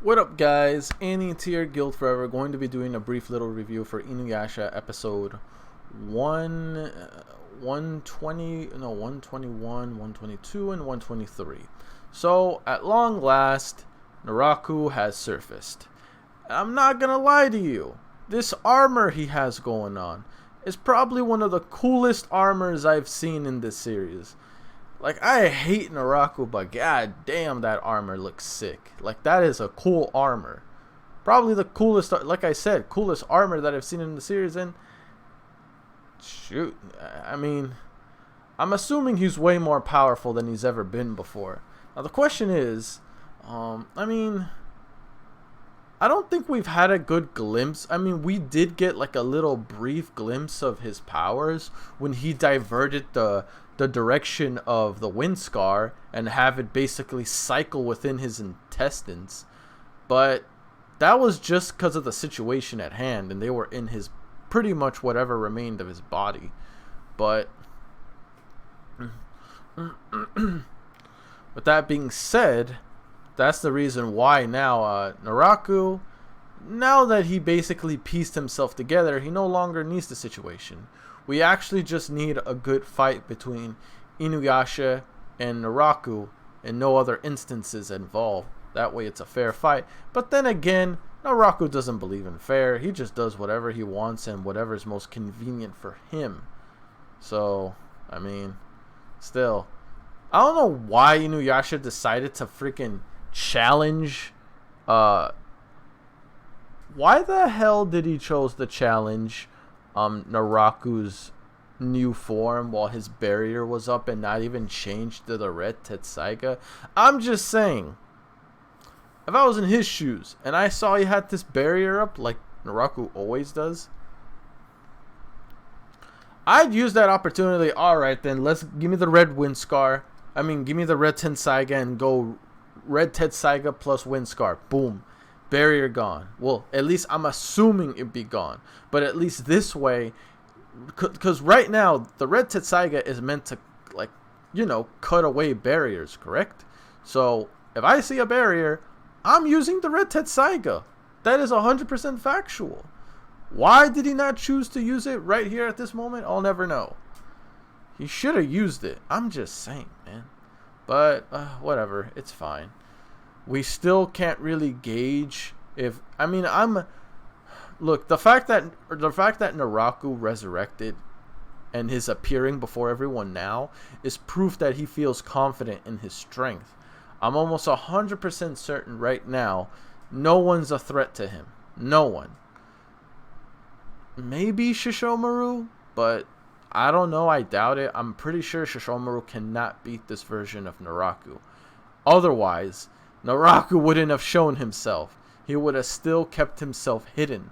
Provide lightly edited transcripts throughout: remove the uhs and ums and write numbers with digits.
What up, guys? Annie Tier Guild Forever going to be doing a brief little review for Inuyasha episode 120, no, 121, 122, and 123. So, at long last, NARAKU has surfaced. I'm not gonna lie to you, this armor he has going on is probably one of the coolest armors I've seen in this series. Like, I hate NARAKU, but god damn, that armor looks sick. Like, that is a cool armor. Probably the coolest, like I said, coolest armor that I've seen in the series. And shoot, I mean, I'm assuming he's way more powerful than he's ever been before. Now, the question is, I mean, I don't think we've had a good glimpse. I mean, we did get like a little brief glimpse of his powers when he diverted the direction of the wind scar and have it basically cycle within his intestines. But that was just because of the situation at hand, and they were in his pretty much whatever remained of his body. But with that being said, that's the reason why now NARAKU, now that he basically pieced himself together, he no longer needs the situation. We actually just need a good fight between Inuyasha and NARAKU and no other instances involved. That way it's a fair fight. But then again, NARAKU doesn't believe in fair. He just does whatever he wants and whatever is most convenient for him. So, I mean, still, I don't know why Inuyasha decided to freaking challenge. Why the hell did he chose to challenge NARAKU's new form while his barrier was up and not even changed to the red Tetsaiga? I'm just saying, if I was in his shoes and I saw he had this barrier up like NARAKU always does, I'd use that opportunity. Alright then, give me the red wind scar. Give me the red Tensaiga and go red Tetsaiga plus wind scar. Boom. Barrier gone. Well, at least I'm assuming it'd be gone. But at least this way, because right now, the red Tetsaiga is meant to, like, cut away barriers, correct? So, if I see a barrier, I'm using the red Tetsaiga. That is 100% factual. Why did he not choose to use it right here at this moment? I'll never know. He should have used it. I'm just saying, man. But, whatever. It's fine. We still can't really gauge if look, the fact that NARAKU resurrected and his appearing before everyone now is proof that he feels confident in his strength. I'm almost 100% certain right now no one's a threat to him. No one. Maybe Shishomaru, but I don't know, I doubt it. I'm pretty sure Shishomaru cannot beat this version of NARAKU. Otherwise, NARAKU wouldn't have shown himself. He would have still kept himself hidden.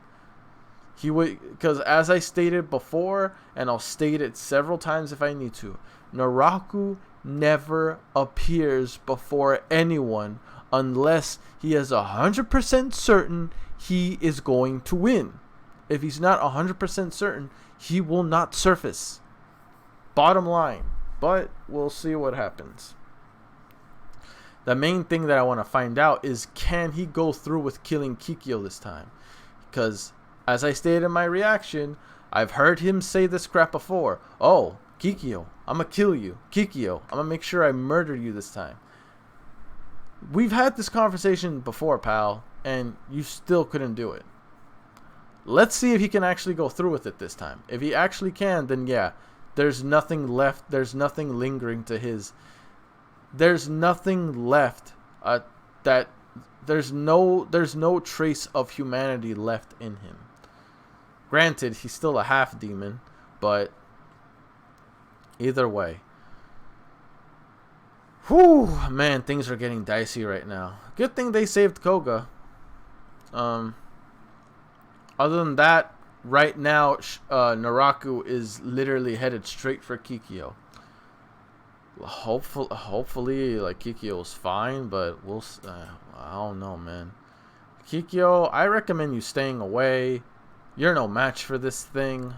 He would, because as I stated before, and I'll state it several times if I need to, NARAKU never appears before anyone unless he is 100% certain he is going to win. If he's not 100% certain, he will not surface. Bottom line. But we'll see what happens. The main thing that I want to find out is, can he go through with killing Kikyo this time? Because, as I stated in my reaction, I've heard him say this crap before. Oh, Kikyo, I'm going to kill you. Kikyo, I'm going to make sure I murder you this time. We've had this conversation before, pal, and you still couldn't do it. Let's see if he can actually go through with it this time. If he actually can, then yeah, there's nothing left. There's nothing lingering to his... There's nothing left that there's no trace of humanity left in him. Granted, he's still a half demon, but either way. Whew, man, things are getting dicey right now. Good thing they saved Koga. Other than that, right now, NARAKU is literally headed straight for Kikyo. Hopefully, like, Kikyo's fine, but I don't know, man. Kikyo, I recommend you staying away. You're no match for this thing.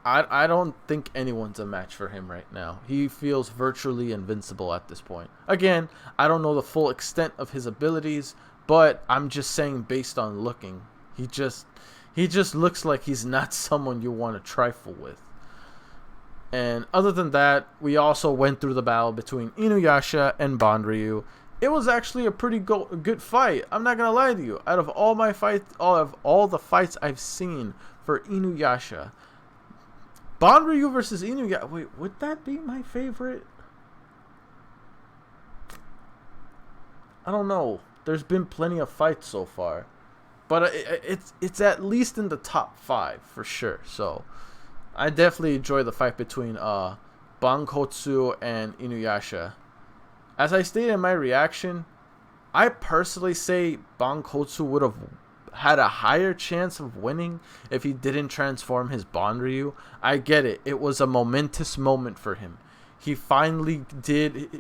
I don't think anyone's a match for him right now. He feels virtually invincible at this point. Again, I don't know the full extent of his abilities, but I'm just saying based on looking. He just looks like he's not someone you want to trifle with. And other than that, we also went through the battle between Inuyasha and Banryu. It was actually a pretty good fight. I'm not gonna lie to you. Out of all the fights I've seen for Inuyasha, Banryu versus Inuyasha. Wait, would that be my favorite? I don't know. There's been plenty of fights so far, but it's at least in the top 5 for sure. So I definitely enjoy the fight between Bankotsu and Inuyasha. As I stated in my reaction, I personally say Bankotsu would have had a higher chance of winning if he didn't transform his Banryu. I get it. It was a momentous moment for him. He finally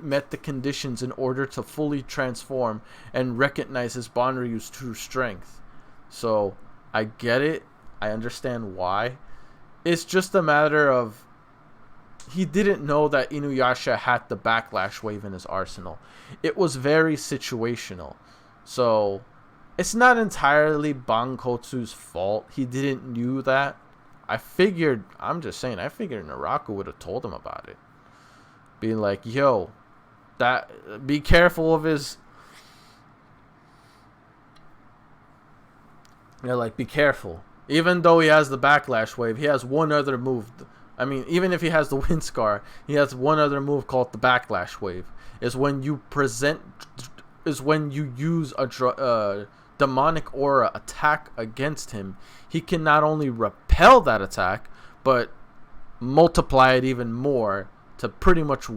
met the conditions in order to fully transform and recognize his Banryu's true strength. So I get it. I understand why. It's just a matter of he didn't know that Inuyasha had the backlash wave in his arsenal. It was very situational. So it's not entirely Bankotsu's fault. He didn't knew that. I figured NARAKU would have told him about it. Being like, yo, be careful of his... be careful. Even though he has the backlash wave, he has one other move. I mean, even if he has the wind scar, he has one other move called the backlash wave. Is when you use a demonic aura attack against him. He can not only repel that attack, but multiply it even more to pretty much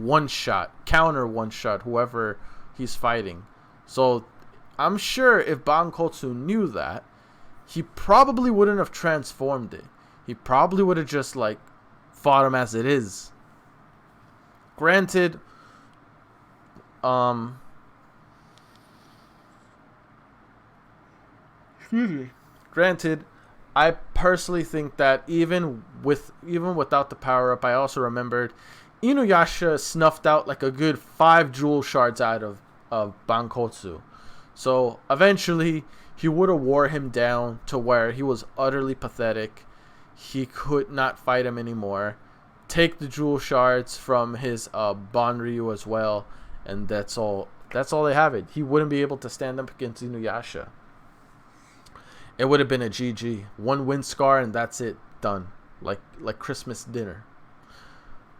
counter one shot whoever he's fighting. So I'm sure if Bankotsu knew that, he probably wouldn't have transformed it. He probably would have just fought him as it is. Granted, I personally think that even without the power up, I also remembered Inuyasha snuffed out a good 5 jewel shards out of Bankotsu. So eventually he would have wore him down to where he was utterly pathetic. He could not fight him anymore. Take the jewel shards from his Banryu as well, and that's all they have it. He wouldn't be able to stand up against Inuyasha. It would have been a GG. 1 wind scar and that's it. Done. Like Christmas dinner.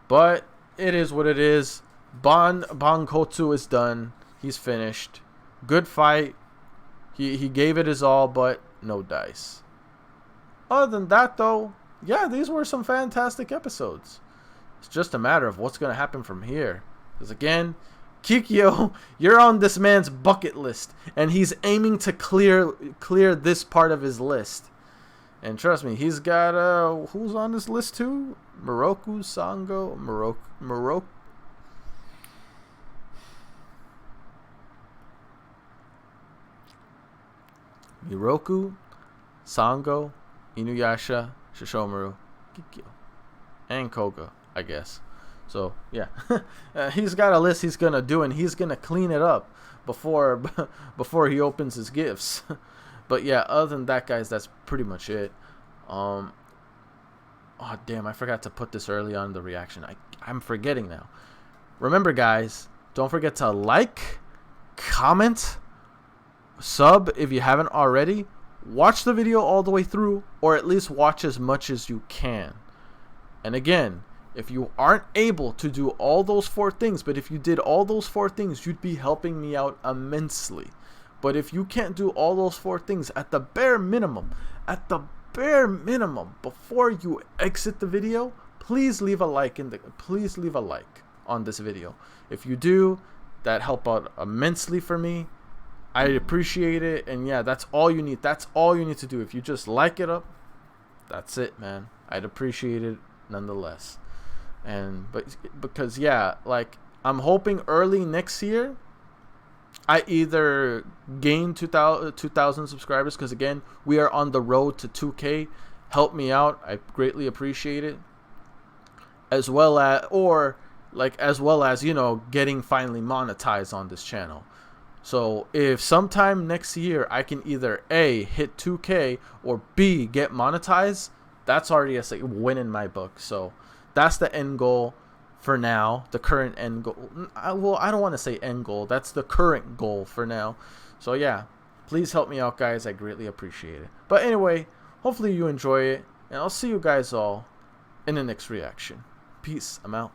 But it is what it is. Bankotsu is done. He's finished. Good fight. He gave it his all, but no dice. Other than that, though, yeah, these were some fantastic episodes. It's just a matter of what's going to happen from here. Because again, Kikyo, you're on this man's bucket list, and he's aiming to clear this part of his list. And trust me, he's got who's on this list too? Miroku, Sango, Miroku, Sango, Inuyasha, Sesshomaru, Kikyo, and Koga, I guess. So yeah, he's got a list he's gonna do, and he's gonna clean it up before he opens his gifts. But yeah, other than that, guys, that's pretty much it. Oh damn, I forgot to put this early on in the reaction. I'm forgetting now. Remember, guys, don't forget to like, comment, sub if you haven't already. Watch the video all the way through, or at least watch as much as you can. And again, if you aren't able to do all those 4 things, but if you did all those 4 things, you'd be helping me out immensely. But if you can't do all those 4 things, at the bare minimum, before you exit the video, please leave a like on this video. If you do, that help out immensely for me. I'd appreciate it. And yeah, that's all you need. That's all you need to do. If you just like it up, that's it, man. I'd appreciate it nonetheless. And because yeah, I'm hoping early next year I either gain 2,000 subscribers, because again, we are on the road to 2K. Help me out. I greatly appreciate it. as well as, or like as well as, you know, getting finally monetized on this channel. So if sometime next year I can either A, hit 2K, or B, get monetized, that's already a win in my book. So that's the end goal for now. The current end goal. Well, I don't want to say end goal. That's the current goal for now. So yeah, please help me out, guys. I greatly appreciate it. But anyway, hopefully you enjoy it, and I'll see you guys all in the next reaction. Peace. I'm out.